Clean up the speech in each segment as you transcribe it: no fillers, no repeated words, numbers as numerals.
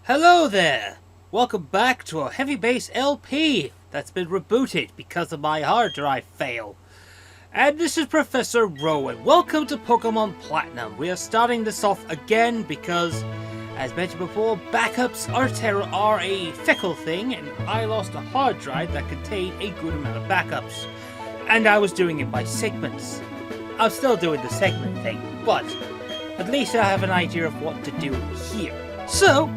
Hello there! Welcome back to a heavybass LP that's been rebooted because of my hard drive fail. And this is Professor Rowan. Welcome to Pokemon Platinum. We are starting this off again because, as mentioned before, backups are a fickle thing, and I lost a hard drive that contained a good amount of backups. And I was doing it by segments. I'm still doing the segment thing, but at least I have an idea of what to do here. So,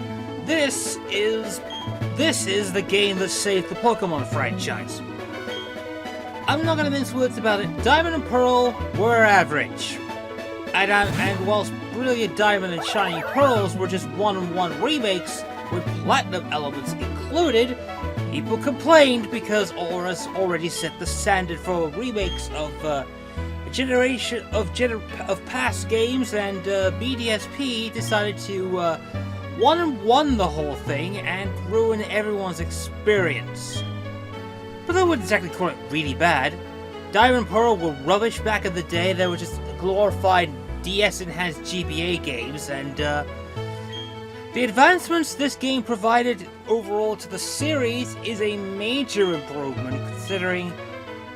this is the game that saved the Pokemon franchise. I'm not going to mince words about it. Diamond and Pearl were average. And whilst Brilliant Diamond and Shining Pearls were just one-on-one remakes with Platinum elements included, people complained because Aura's already set the standard for remakes of a generation of past games, and BDSP decided to one-on-one the whole thing and ruin everyone's experience. But I wouldn't exactly call it really bad. Diamond and Pearl were rubbish back in the day. They were just glorified DS-enhanced GBA games, and the advancements this game provided overall to the series is a major improvement considering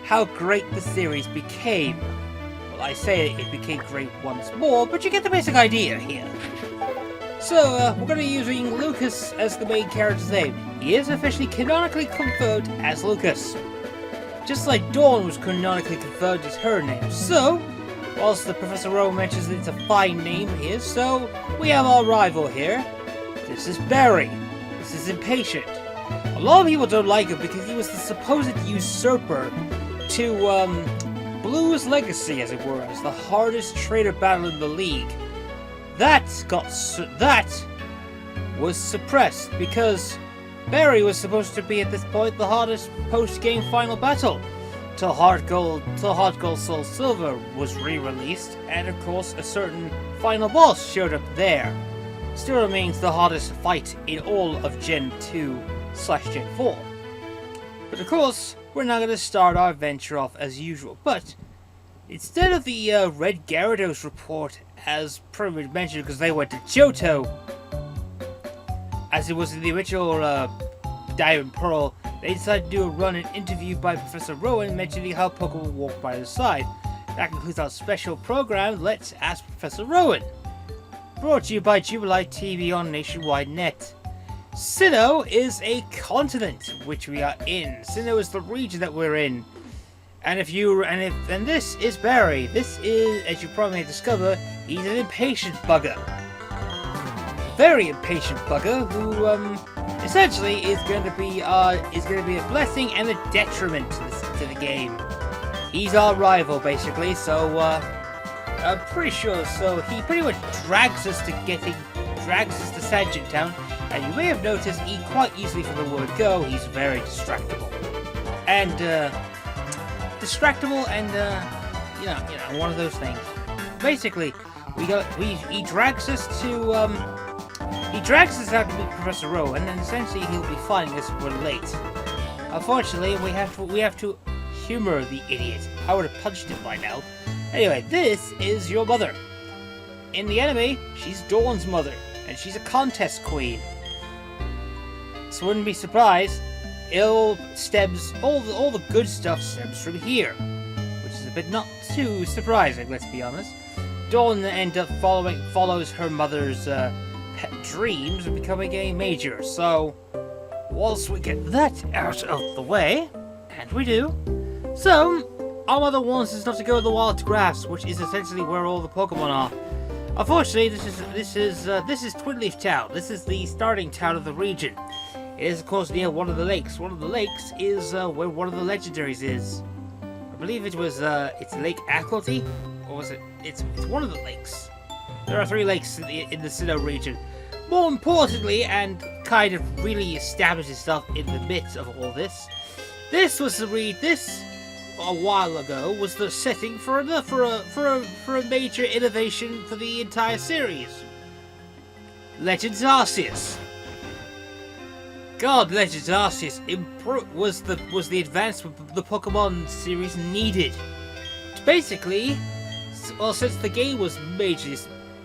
how great the series became. Well, I say it became great once more, but you get the basic idea here. So, we're going to be using Lucas as the main character's name. He is officially canonically confirmed as Lucas. Just like Dawn was canonically confirmed as her name. So, whilst the Professor Rowan mentions that it's a fine name here, so we have our rival here. This is Barry. This is Impatient. A lot of people don't like him because he was the supposed usurper to Blue's legacy, as it were, as the hardest trainer battle in the league. That was suppressed because Barry was supposed to be at this point the hardest post-game final battle till Heart Gold Soul Silver was re-released, and of course a certain final boss showed up there. Still remains the hardest fight in all of Gen 2/Gen 4. But of course, we're not going to start our adventure off as usual, but instead of the Red Gyarados report, as pretty much mentioned, because they went to Johto, as it was in the original Diamond Pearl, they decided to do a run-in interview by Professor Rowan mentioning how Pokemon walked by his side. That concludes our special program, Let's Ask Professor Rowan. Brought to you by Jubilite TV on Nationwide Net. Sinnoh is a continent which we are in. Sinnoh is the region that we're in. And this is Barry. This is, as you probably discover, he's an impatient bugger. Very impatient bugger who essentially is going to be a blessing and a detriment to the game. He's our rival basically, so I'm pretty sure. So he pretty much drags us to Sandgent Town, and you may have noticed he quite easily from the word go. He's very distractible and one of those things. Basically, he drags us out to meet Professor Rowan, and essentially he'll be fighting us if we're late. Unfortunately, we have to humor the idiot. I would have punched him by now. Anyway, this is your mother. In the anime, she's Dawn's mother, and she's a contest queen. So wouldn't be surprised. All the good stuff stems from here, which is a bit not too surprising, let's be honest. Dawn follows her mother's pet dreams of becoming a major. So, whilst we get that out of the way, and we do, so our mother wants us not to go to the wild grass, which is essentially where all the Pokemon are. Unfortunately, this is Twinleaf Town. This is the starting town of the region. It is, of course, near one of the lakes. One of the lakes is where one of the legendaries is. I believe it was, it's Lake Akelty? Or was it? It's one of the lakes. There are 3 lakes in the Sinnoh region. More importantly, and kind of really established itself in the midst of all this, this a while ago was the setting for a major innovation for the entire series. Legends Arceus. God, Legends Arceus was the advancement the Pokemon series needed. Basically, well, since the game was majorly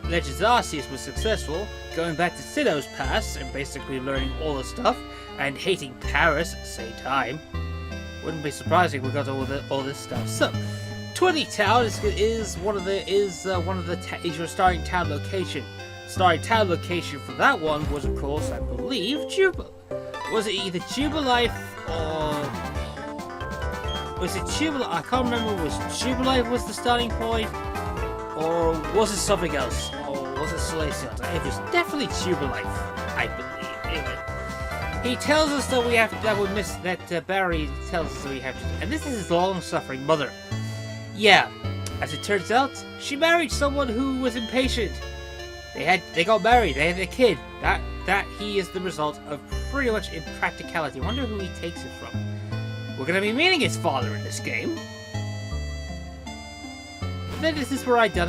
Legends Arceus was successful, going back to Sinnoh's past and basically learning all the stuff and hating Paris at the same time. Wouldn't be surprising we got all this stuff. So, Twilly Town is your starting town location. Starting town location for that one was, of course, I believe, Juba. Was it either Jubilife or was it Jubilife? I can't remember. Was Jubilife was the starting point, or was it something else? Or was it Celestial? It was definitely Jubilife, I believe. Anyway, he tells us that we have Barry tells us that we have to, and this is his long-suffering mother. Yeah, as it turns out, she married someone who was impatient. They got married. They had a kid. That he is the result of pretty much impracticality. I wonder who he takes it from. We're gonna be meeting his father in this game. But then this is where I did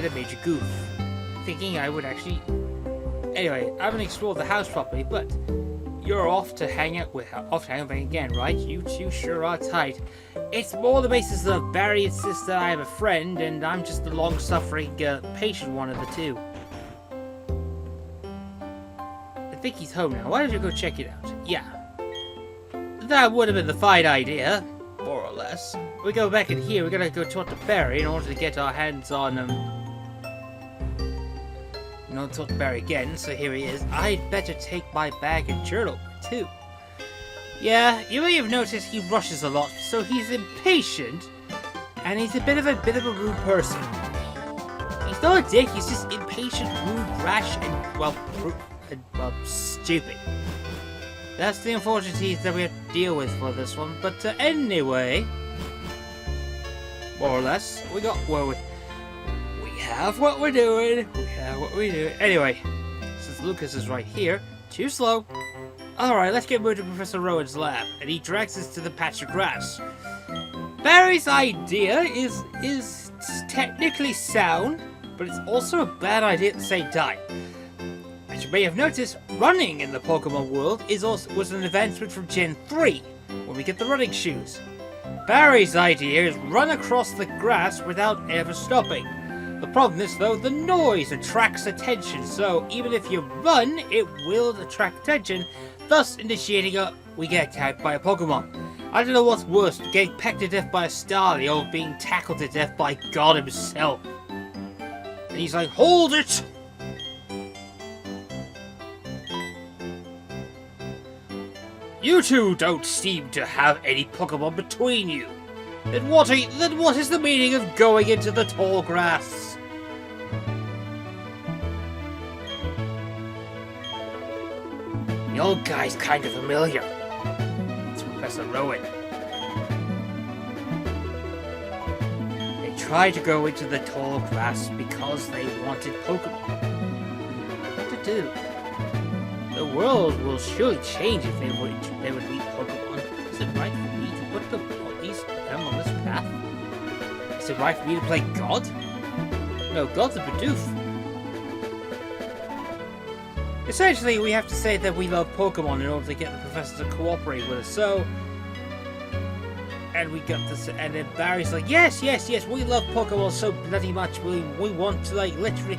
a major goof, thinking I would actually. Anyway, I haven't explored the house properly, but you're off to hang out with again, right? You two sure are tight. It's more the basis of Barry insists that I have a friend, and I'm just the long-suffering, patient one of the two. I think he's home now. Why don't you go check it out? Yeah. That would have been the fine idea, more or less. We go back in here, we're gonna go talk to Barry in order to get our hands on talk to Barry again, so here he is. I'd better take my bag and journal, too. Yeah, you may have noticed he rushes a lot, so he's impatient, and he's a bit of a rude person. He's not a dick, he's just impatient, rude, rash, and, stupid. That's the unfortunities that we have to deal with for this one, but anyway, more or less, we have what we're doing. Anyway, since Lucas is right here, too slow. Alright, let's get moved to Professor Rowan's lab, and he directs us to the patch of grass. Barry's idea is technically sound, but it's also a bad idea at the same time. As you may have noticed, running in the Pokemon world was an advancement from Gen 3, when we get the running shoes. Barry's idea is run across the grass without ever stopping. The problem is, though, the noise attracts attention, so even if you run, it will attract attention, thus initiating we get attacked by a Pokemon. I don't know what's worse, getting pecked to death by a Starly or being tackled to death by God himself. And he's like, hold it! You two don't seem to have any Pokemon between you. Then what is the meaning of going into the tall grass? The old guy's kind of familiar. It's Professor Rowan. They tried to go into the tall grass because they wanted Pokemon. What to do? The world will surely change if they would meet Pokemon. Is it right for me to put them on this path? Is it right for me to play God? No, God's a Bidoof. Essentially, we have to say that we love Pokemon in order to get the professor to cooperate with us. So, and we got this, and then Barry's like, yes, we love Pokemon so bloody much. We want to, like, literally,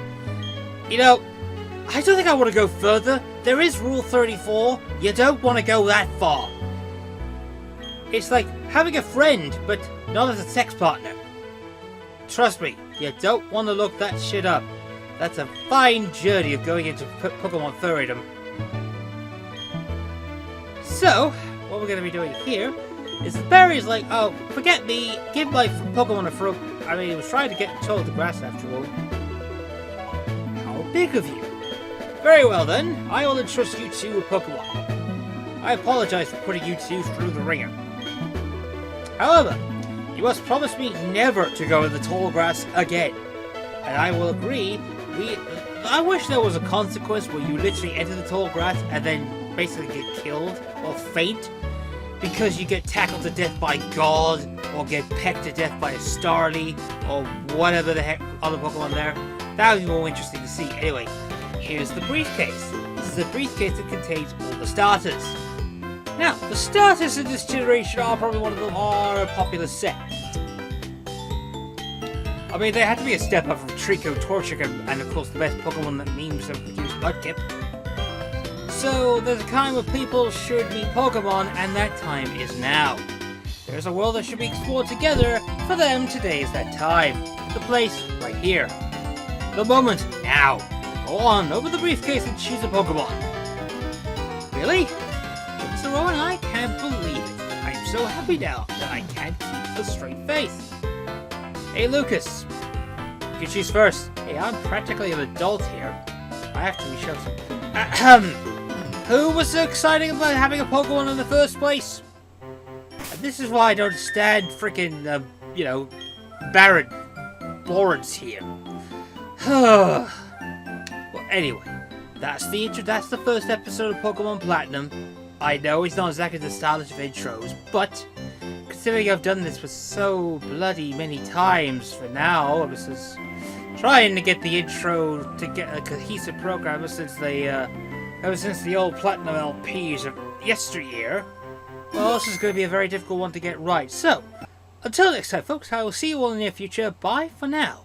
I don't think I want to go further. There is Rule 34. You don't want to go that far. It's like having a friend, but not as a sex partner. Trust me, you don't want to look that shit up. That's a fine journey of going into Pokemon furrydom. So, what we're going to be doing here is that Barry's like, oh, forget me, give my Pokemon a fruit. I mean, he was trying to get told the grass after all. How big of you? Very well then, I will entrust you two with Pokemon. I apologize for putting you two through the ringer. However, you must promise me never to go in the tall grass again. And I will agree, I wish there was a consequence where you literally enter the tall grass and then basically get killed or faint because you get tackled to death by God or get pecked to death by a Starly or whatever the heck other Pokemon there. That would be more interesting to see. Anyway, here's the briefcase. This is a briefcase that contains all the starters. Now, the starters in this generation are probably one of the more popular sets. I mean, they had to be a step up from Trico, Torchic, and of course the best Pokemon that memes have produced Mudkip. So, there's a time where people should meet Pokemon, and that time is now. There's a world that should be explored together. For them, today is that time. The place, right here. The moment, now. Go on, open the briefcase and choose a Pokemon. Really? Mr. Rowan, I can't believe it. I'm so happy now that I can't keep a straight face. Hey, Lucas. You can choose first. Hey, I'm practically an adult here. I have to be sure something. Who was so excited about having a Pokemon in the first place? And this is why I don't stand freaking, Baron Lawrence here. Well, anyway, that's the first episode of Pokemon Platinum. I know it's not exactly the stylish of intros, but considering I've done this for so bloody many times for now, this is trying to get the intro to get a cohesive program ever since the old Platinum LPs of yesteryear. Well, this is going to be a very difficult one to get right. So, until next time, folks, I will see you all in the near future. Bye for now.